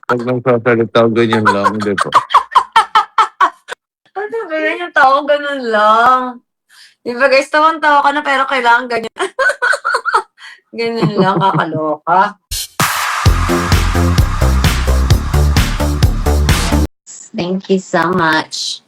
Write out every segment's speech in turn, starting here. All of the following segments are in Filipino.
Pag nagsasalita, ganyan lang, di ba? Ano ba yan yung tao, ganun lang. Di ba guys, tawang-tawa ka na pero kailangan ganyan. Ganyan lang, kakaloka. Thank you so much.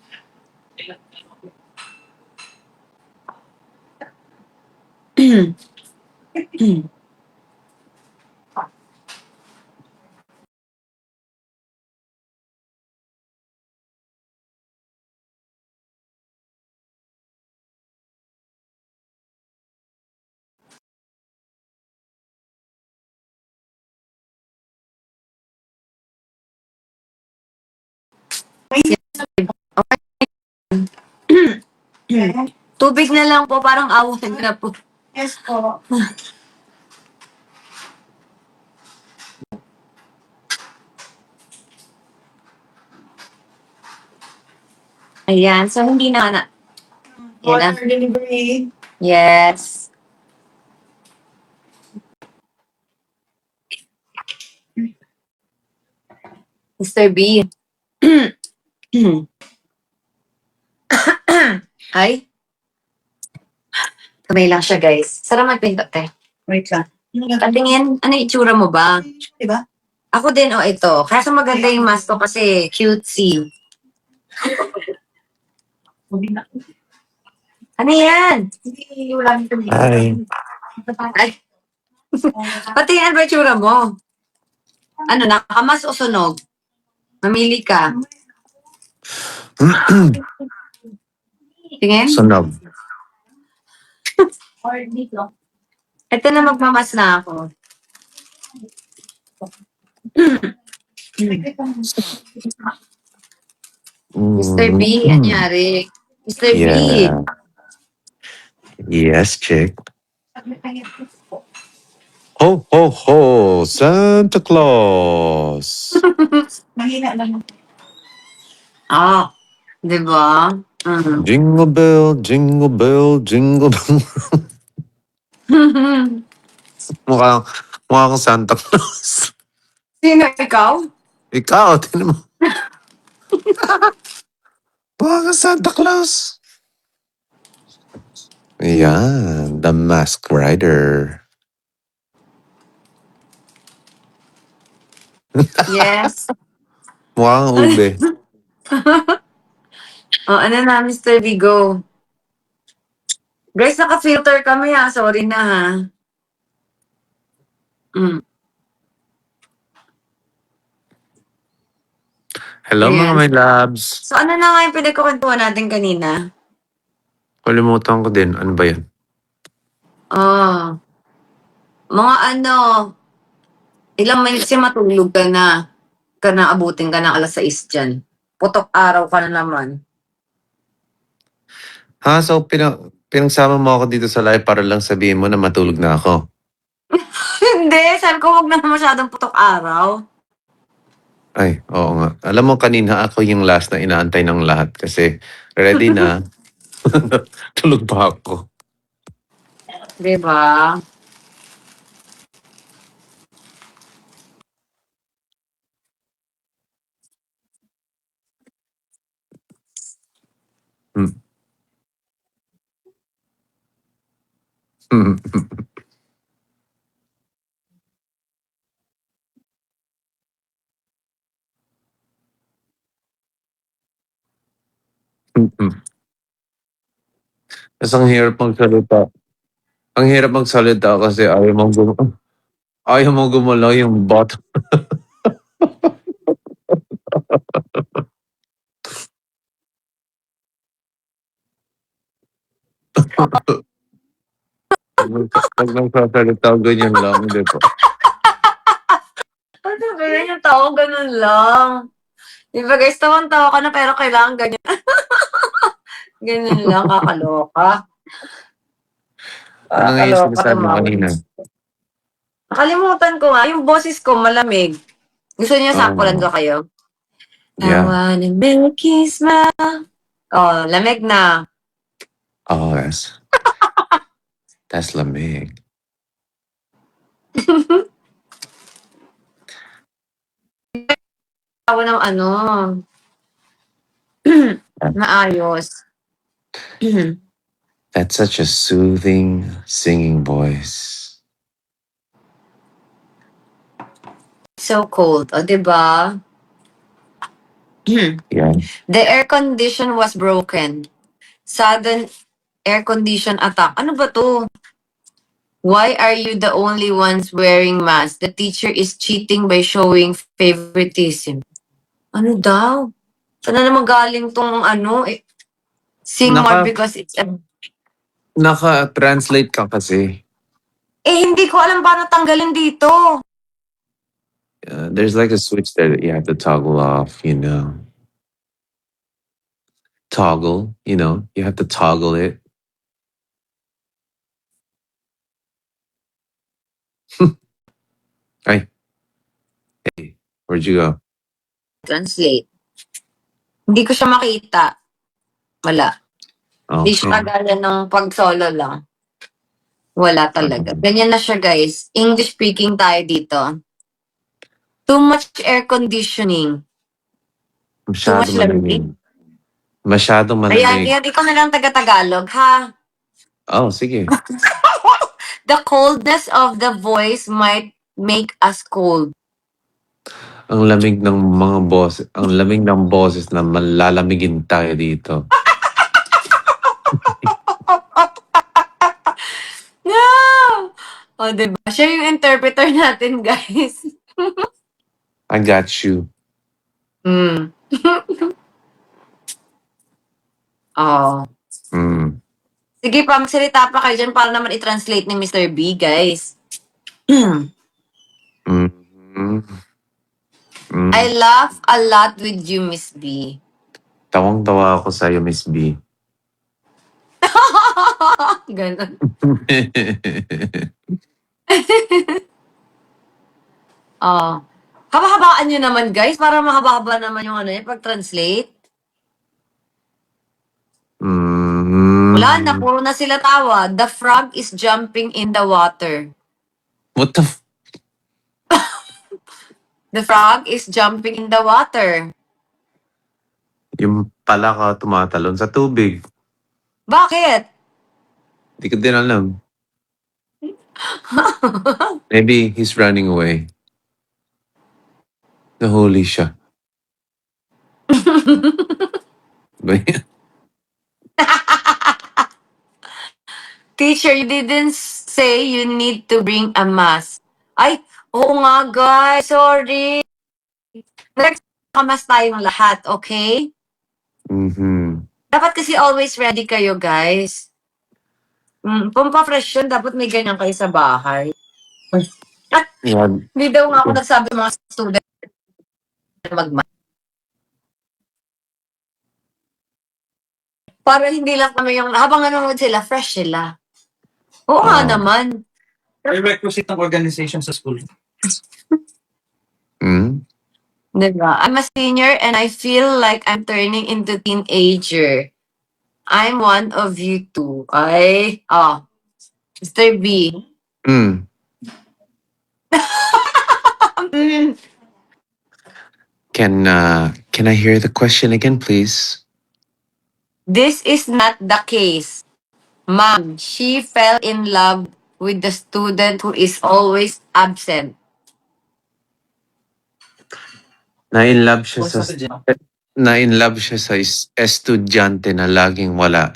Tubig na lang po, parang awan na po. Yes po. Ayan, so hindi na na. Yan na. Water delivery. Yes. Mr. B. Ay. Kamay lang siya, guys. Sarap magpinto, te. Wait lang. Patingin, ano yung itsura mo ba? Diba? Ako din, ito. Kaso maganda yung mask ko kasi cutesy. Ano yan? Hindi, wala nito. Hi. Ay. Patingin ba yung itsura mo? Ano, nakamas o sunog? Mamili ka. Tingin? Sunog. Or dito. Ito na magmamas na ako. Mr. B, anyari? Mr. B. Yeah. Yes, chick. Ho, ho, ho! Santa Claus! Mahina lang. Ah, di ba? Mhm. Jingle bell, jingle bell, jingle bell. Mukha kang Santa Claus. Sino ikaw? Ikaw, tinan mo. Mukha kang Santa Claus. Ayan, the Masked Rider. Yes. Mukha kang ube. Ano na, Mr. B, go. Guys, naka-filter kami ha. Sorry na ha. Mm. Hello mga Ayan. my labs. So ano na nga yung pinagkukwentuhan natin kanina? Kalimutan ko din. Ano ba yan? Mga ilang minutes yung matulog ka na abutin ka ng alas 6 dyan. Putok araw ka na naman. Ha? So, pinagsama mo ako dito sa live para lang sabihin mo na matulog na ako. Hindi, sabi ko huwag na masyadong putok araw. Ay, oo nga. Alam mo, kanina ako yung last na inaantay ng lahat kasi ready na. Tulog pa ako. Diba? Hmm. Tapos ang hirap magsalita. Ang hirap magsalita kasi ayaw mo gumalaw yung bot. Pag nagsasalita, ganyan lang, di ba? Ano ba yan yung tao, ganun lang. Diba guys, tawang-tawa ka na pero kailangan ganyan. Ganyan lang, kakaloka. Ano nga yung Kakaloka sinasabi mo tumawag. kanina? Nakalimutan ko nga, yung boses ko malamig. Gusto niyo sakulan ko kayo? I Yeah. wanna make you smile. Oh, lamig na. Oh, that's lamig. ako ng ano, maayos. That's such a soothing singing voice. So cold. O, diba? Yeah. The air condition was broken. Sudden air condition attack. Ano ba to? Why are you the only ones wearing masks? The teacher is cheating by showing favoritism. Ano daw? Saan na naman galing tong ano? Sing more because it's a... Naka-translate ka kasi. hindi ko alam paano tanggalin dito. There's like a switch there that you have to toggle off, you know. Toggle, you know, you have to toggle it. Ay. Hey, where'd you go? Translate. Hindi ko siya makita. Wala. Hindi siya kagaya ng pag-solo lang. Wala talaga. Ganyan na siya, guys. English speaking tayo dito. Too much air conditioning. Masyado Too much lamig. Masyadong Ayan, malamig. ikaw na lang taga-Tagalog, ha? Oh, sige. The coldness of the voice might make us cold. Ang lamig ng mga boses, ang lamig ng boses na malalamigin tayo dito. No! O, diba? Siya yung interpreter natin, guys. I got you. Mm. Oh. Mm. Sige pa, magsalita pa kayo dyan para naman i-translate ni Mr. B, guys. Mm. Mm. I laugh a lot with you, Miss B. Tawang-tawa ako sa'yo, Miss B. Ganon. Oh. Haba-habaan nyo naman, guys, para mahaba-haba naman yung ano, yung pag-translate. Wala na, puro na sila tawa. The frog is jumping in the water. What the The frog is jumping in the water. Yung pala ka tumatalon sa tubig. Bakit? Hindi ko din alam. Maybe he's running away. Nahuli siya. Teacher, you didn't say you need to bring a mask. Ay, oo nga, guys. Sorry. Next, kamas tayong lahat, okay? Mm-hmm. Dapat kasi always ready kayo, guys. Pumpa-fresh yun, dapat may ganyan kayo sa bahay. Yeah. Hindi daw nga ako nagsabi ng mga student na mag-mask. Para hindi lang kami yung, habang nanonood sila, fresh sila. Oo nga naman. Prerequisite ng organization sa school. Mm? Diba? I'm a senior and I feel like I'm turning into teenager. I'm one of you too. Ay, Mr. B. Mm. Can I hear the question again, please? This is not the case. Ma'am, she fell in love with the student who is always absent. Na-in-love siya sa estudyante na laging wala.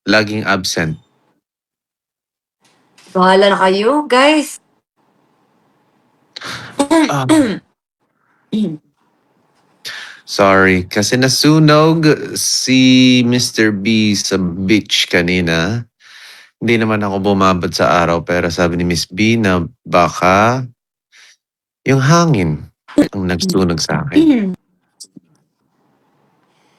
Laging absent. Bahala na kayo, guys. Sorry, kasi nasunog si Mr. B sa beach kanina. Hindi naman ako bumabad sa araw pero sabi ni Miss B na baka yung hangin ang nagsunog sa akin.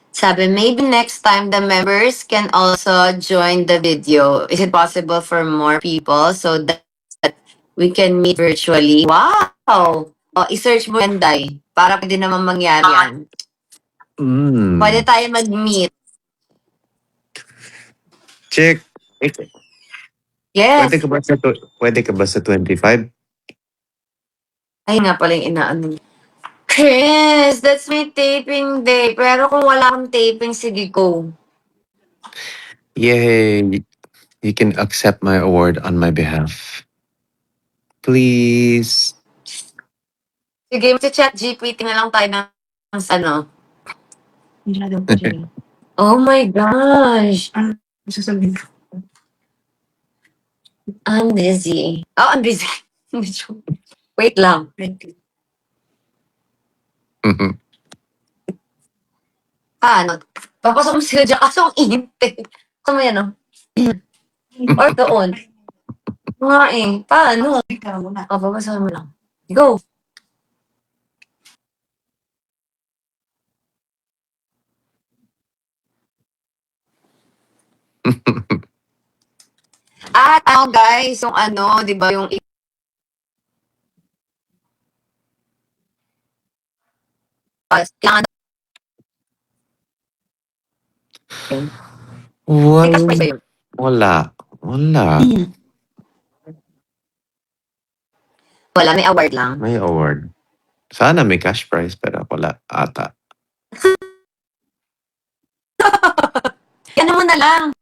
Sabi, maybe next time the members can also join the video. Is it possible for more people so that we can meet virtually? Wow! I-search mo yan, Day. Para pwede naman mangyari yan. Pwede tayo mag-meet. Check. Yes. Pwede ka ba sa 25? Ay nga pala yung inaano niya. Chris, that's my taping day. Pero kung wala kang taping, sige go. Yay! You can accept my award on my behalf. Please. Sige, chat GPT na lang tayo ng ano. Hindi na daw po siya. Oh my gosh. Sasabihin ko. I'm busy. Oh, I'm busy. Wait lang. Paano? Papasok mo sila dyan. Kaso ang init eh. Ano mo yan, no? Or doon. Nga eh. Paano? Ikaw muna. O, babasahin mo lang. Go. At ano guys, yung ano, di ba yung kailangan may cash prize ba yun? Wala. Wala, may award lang. May award. Sana may cash prize pero wala ata. Ano mo na lang.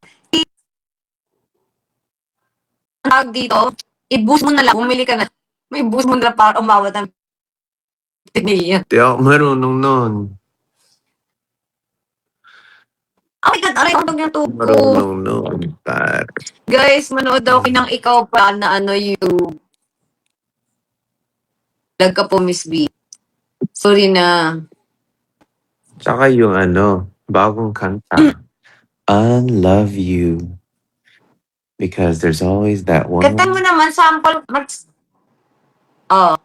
Ang tawag dito, i-boost mo na lang. Bumili ka na. May boost mo na lang para umawat ng piniliyan. Di ako marunong nun. Oh my God, aray, ang yung tubo. Marunong nun. Par. Guys, manood daw kayo ng Ikaw Pa na ano yung lag ka po, Miss B. Sorry na. Tsaka yung ano, bagong kanta. Unlove You. Because there's always that one. Kantan mo naman, sample. Oh,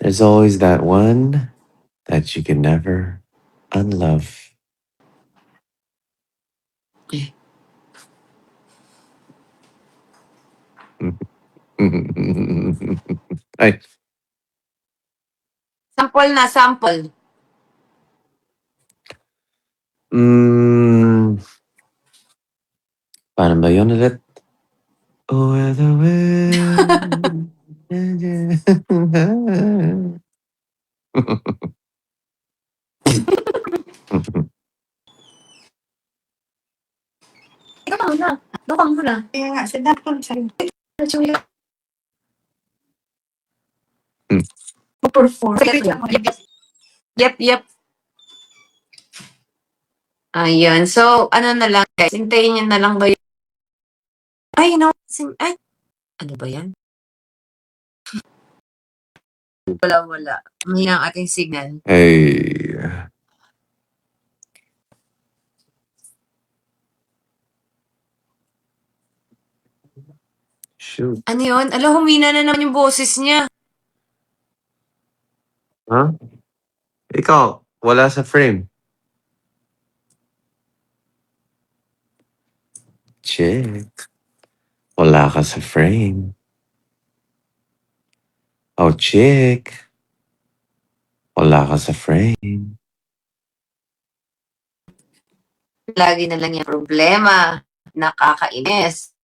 There's always that one that you can never unlove. Ay, sample na, sample. paano ba yun ulit? Oh, where the wind. Ikaw ka muna. Ikaw ka muna. Kaya nga, sadap ko sa'yo. Perform. Yep. Ayun. So, ano na lang guys. Hintayin nyo na lang ba yun? Ay, no. Ay. Ano ba yan? Wala. Mahina ang ating signal. Hey. Shoot. Ano yun? Ala, humina na naman yung boses niya. Huh? Ikaw, wala sa frame. Check. Wala ka sa frame. Oh, check. Wala ka sa frame. Lagi na lang yung problema. Nakakainis.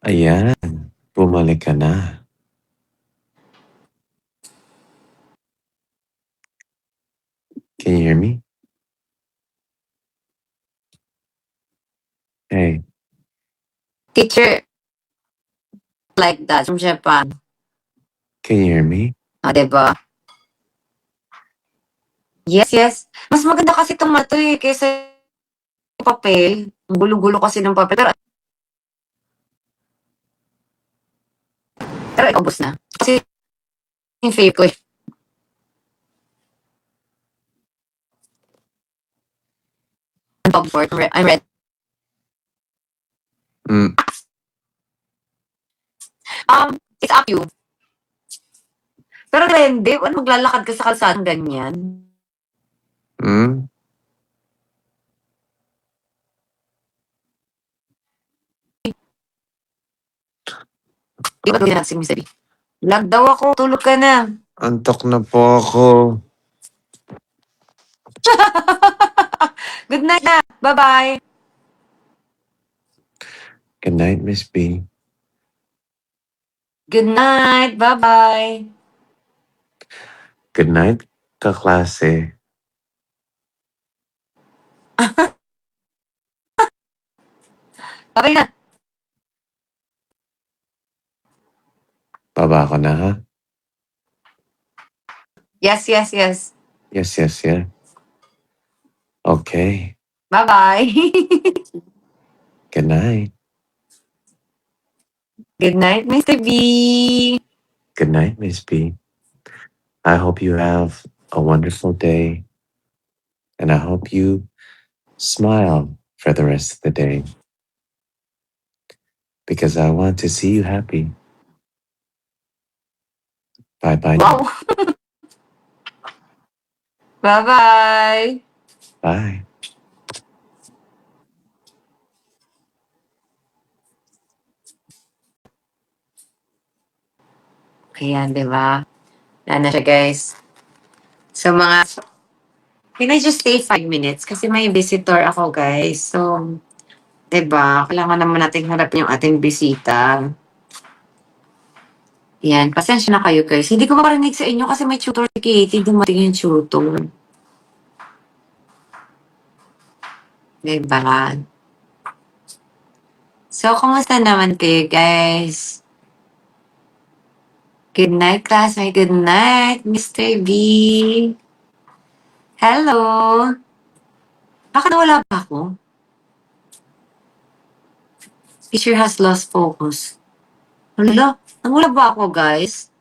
Ayan. Bumalik ka na. Can you hear me? Hey. Teacher like that from Japan. Can you hear me? O, diba? Yes. Mas maganda kasi itong mato eh, kaysa yung papel. Ang gulo-gulo kasi ng papel. Pero ubos na. Kasi yung fave ko eh. I'm for it. I'm ready. It's up to you. Pero hindi, ano maglalakad ka sa kalsada ganyan? Di ba gawin natin si Mr. B? Lag daw ako, tulog ka na. Antok na po ako. Good night na. Bye-bye. Good night, Miss B. Good night. Bye-bye. Good night, kaklase. Okay na. Baba ko na, ha? Yes, yes, yes. Yes, yes, yeah. Okay. Bye-bye. Good night. Good night, Mr. B. Good night, Miss B. I hope you have a wonderful day, and I hope you smile for the rest of the day because I want to see you happy. Bye bye. Wow. Bye-bye. Bye. Ayan, di ba? Wala na siya, guys. So, can I just stay 5 minutes? Kasi may visitor ako, guys. So, di ba? Kailangan naman natin harapin yung ating bisita. Yan, pasensya na kayo, guys. Hindi ko marinig sa inyo kasi may tutor si Katie. Dumating yung tutor. Di ba? So, kumusta naman kayo, guys? Good night, classmate. Good night, Mr. B. Hello. Bakit nawala ba ako? Teacher has lost focus. Hala, nawala ba ako, guys?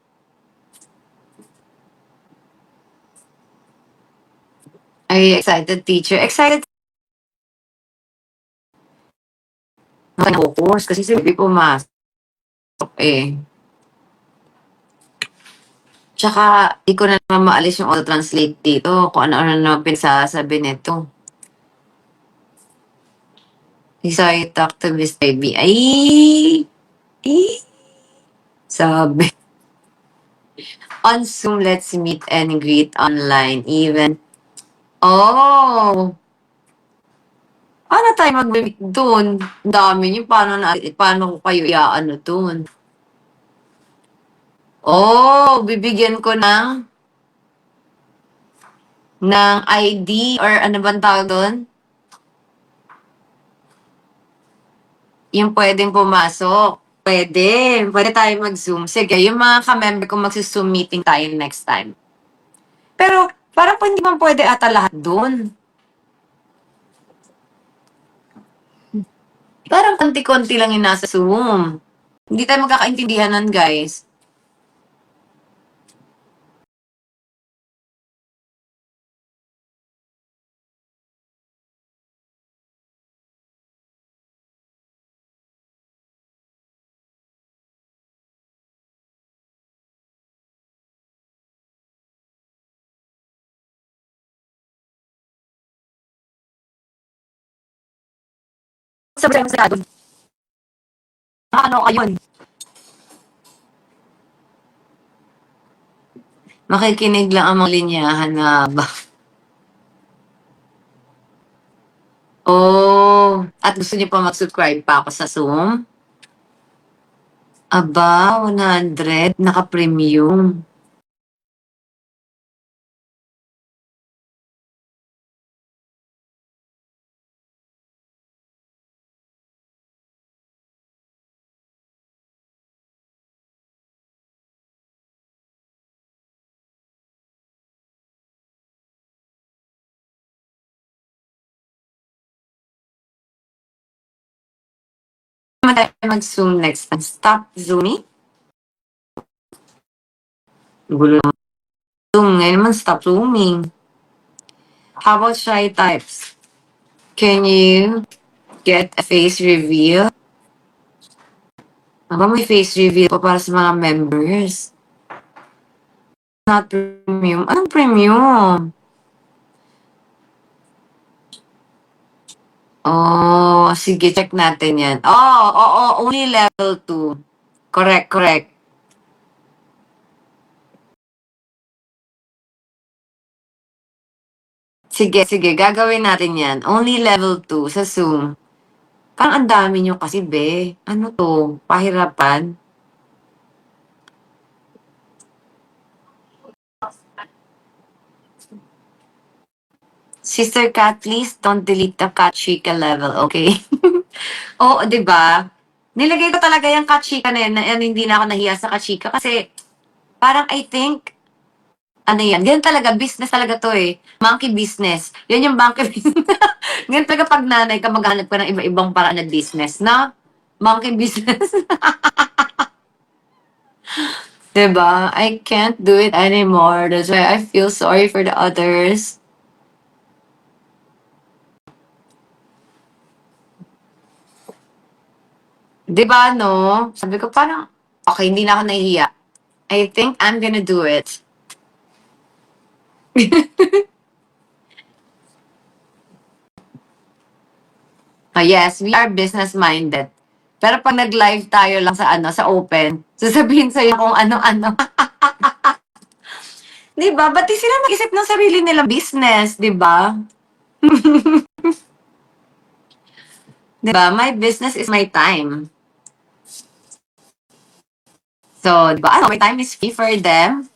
Are you excited, teacher? Excited na focus kasi sabi pumasok eh. Tsaka, di ko na naman maalis yung auto-translate dito kung ano-ano na pinsasabi nito. So, you talk to Mr. B. Ay, sabi. On Zoom, let's meet and greet online even. Oh, paano tayo mag-meet doon? Ang dami niyo, paano ko kayo iaano doon? Oh, bibigyan ko ng ID or ano bang tawag doon? Yung pwedeng pumasok. Pwede tayo mag-Zoom. Sige, yung mga ka-member ko mag-Zoom meeting tayo next time. Pero parang hindi man pwede ata lahat doon. Parang konti-konti lang yung nasa Zoom. Hindi tayo magkakaintindihan nun, guys. Sabi sa doon. Ano kayo? Makikinig lang ang mga linyahan na ba? Oh, at gusto niyo pa mag-subscribe pa ako sa Zoom? Aba, 100, naka-premium. Naman tayo mag-Zoom next time. Stop Zooming? Gulo naman. Zoom, ngayon naman stop Zooming. How about shy types? Can you get a face reveal? Aba, may face reveal pa para sa mga members. Not premium. Anong premium? Oh, sige, check natin yan. Oo, only level 2. Correct, correct. Sige, gagawin natin yan. Only level 2 sa Zoom. Parang ang dami nyo kasi, be. Ano to? Pahirapan? Sister Cat, please don't delete the Cat Chica level, okay? Oo, di ba? Nilagay ko talaga yung Cat Chica na yan, na hindi na ako nahiya sa Cat Chica kasi parang I think, ano yan, ganyan talaga, business talaga to eh. Monkey business. Yan yung monkey business. Ganyan talaga pag nanay ka, maghanap ka ng iba-ibang paraan na business, na? Monkey business. Diba? I can't do it anymore. That's why I feel sorry for the others. Diba, no? Sabi ko parang, okay, hindi na ako nahihiya. I think I'm gonna do it. Yes, we are business-minded. Pero pag nag-live tayo lang sa sa open, sasabihin sa'yo kung ano-ano. Di ba? Ba't di sila mag-isip ng sarili nilang business, di ba? Di ba? My business is my time. So, di ba? Ano, my time is free for them.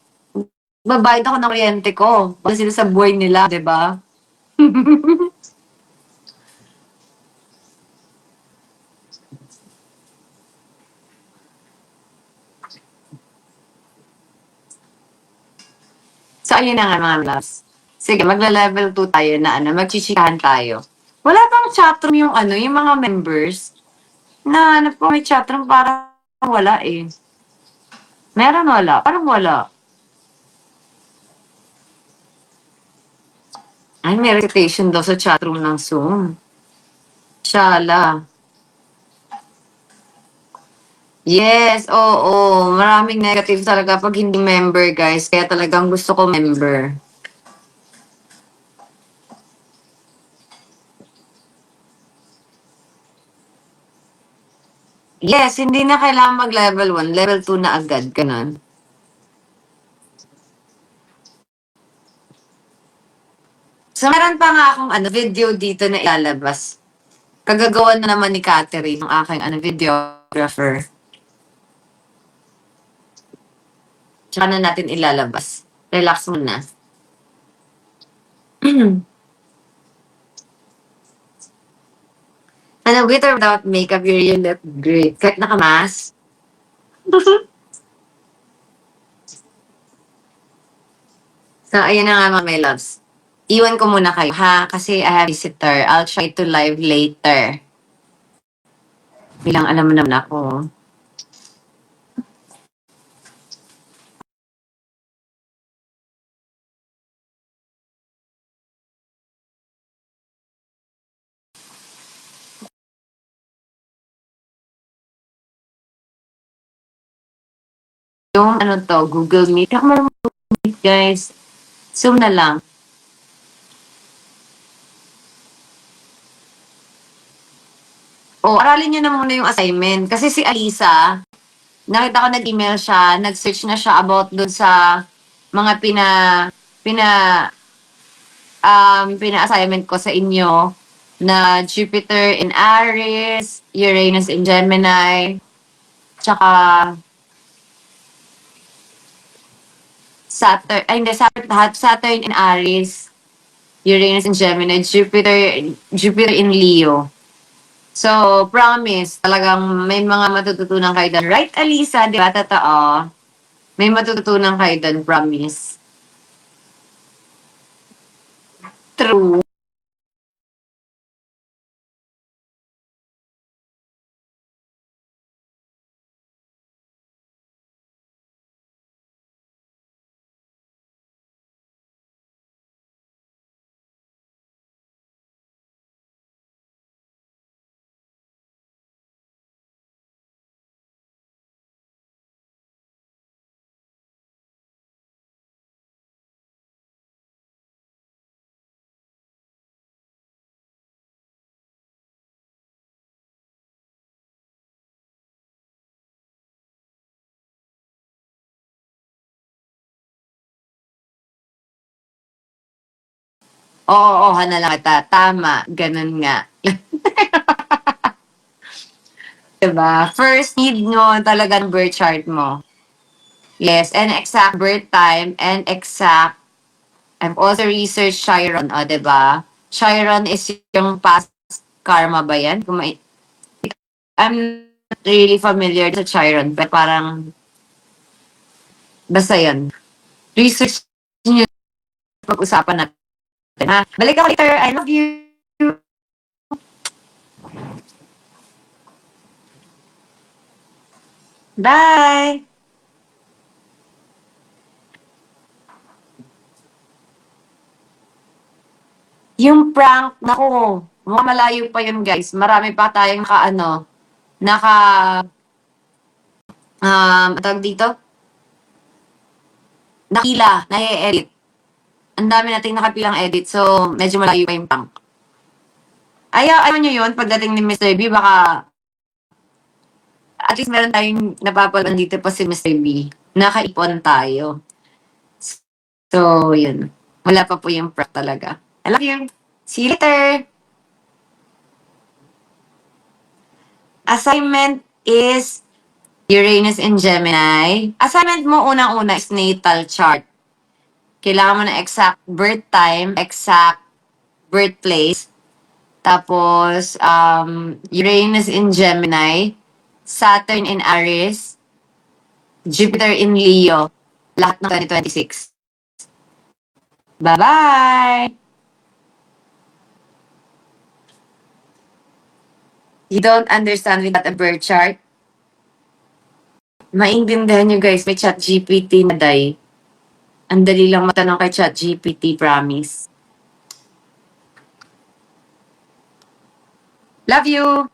Babayad ako ng kuryente ko. Para sila sa buhay nila, di ba? So, ayun na nga mga loves. Sige, magla-level 2 tayo na magchichikahan tayo. Wala bang chatroom yung yung mga members? Na ano po, may chatroom parang wala eh. Meron wala? Parang wala. Ay, may recitation daw sa chatroom ng Zoom. Shala. Yes, oo. Maraming negative talaga pag hindi member, guys. Kaya talagang gusto ko member. Yes, hindi na kailangan mag-level 1. Level 2 na agad. Ganun. So, meron pa nga akong video dito na ilalabas. Kagagawa na naman ni Catherine, ang aking videographer. Tsaka na natin ilalabas. Relax muna. With or without makeup, you really look great. Kahit nakamas. So, ayun na nga mga my loves. Iwan ko muna kayo, ha? Kasi I have visitor. I'll try to live later. Bilang alam mo naman ako. Yung Google Meet. Ako marunong Google Meet, guys. Zoom na lang. Aralin nyo na muna yung assignment. Kasi si Alisa, nakita ko nag-email siya, nag-search na siya about dun sa mga pina-assignment ko sa inyo na Jupiter in Aries, Uranus in Gemini, tsaka Saturn in Aries, Uranus in Gemini, Jupiter in Leo. So, promise, talagang may mga matututunan kayo doon. Right, Alisa? Di ba? Totoo. May matututunan kayo doon, promise. True. Oo, na lang kita. Tama. Ganun nga. Diba? First need mo talaga ng birth chart mo. Yes, and exact birth time and exact I've also researched Chiron, o, diba? Chiron is yung past karma ba yan? I'm not really familiar sa Chiron, pero parang, basta yun. Research nyo, pag-usapan natin, ha? Balik ako later. I love you. Bye! Yung prank, naku, mga malayo pa yun, guys. Marami pa tayong tawag dito? Nakila, na-edit. Ang dami nating nakapilang edit, so medyo malayo pa yung prank. Ayaw nyo yun, pagdating ni Mr. B, baka at least meron tayong napapalaman dito pa si Mr. B. Nakaipon tayo. So, yun. Wala pa po yung prank talaga. I love you. See you later. Assignment is Uranus in Gemini. Assignment mo unang-una is natal chart. Kailangan mo na exact birth time, exact birthplace. Tapos, Uranus in Gemini, Saturn in Aries, Jupiter in Leo. Lahat ng 2026. Bye-bye! You don't understand without a birth chart? Maintindihan nyo guys, may chat GPT na day. Ang dali lang matanong kay chat GPT, promise. Love you!